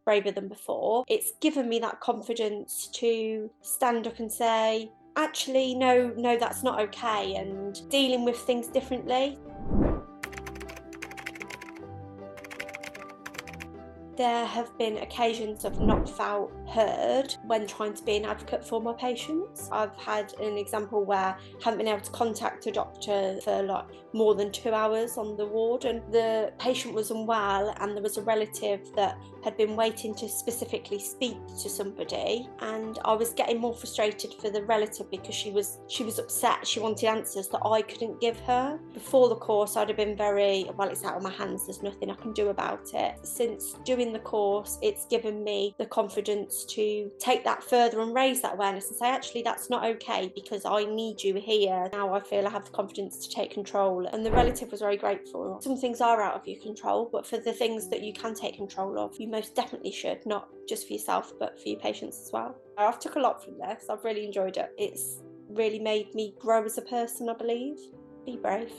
braver than before. It's given me that confidence to stand up and say, actually, no, that's not okay, and dealing with things differently. There have been occasions I've not felt heard when trying to be an advocate for my patients. I've had an example where I haven't been able to contact a doctor for like more than 2 hours on the ward, and the patient was unwell, and there was a relative that had been waiting to specifically speak to somebody, and I was getting more frustrated for the relative because she was upset. She wanted answers that I couldn't give her. Before the course I'd have been very, well, it's out of my hands, there's nothing I can do about it. Since doing the course, it's given me the confidence to take that further and raise that awareness and say, actually, that's not okay because I need you here. Now I feel I have the confidence to take control, and the relative was very grateful. Some things are out of your control, but for the things that you can take control of, you most definitely should, not just for yourself but for your patients as well. I've took a lot from this. I've really enjoyed it. It's really made me grow as a person, I believe. Be brave.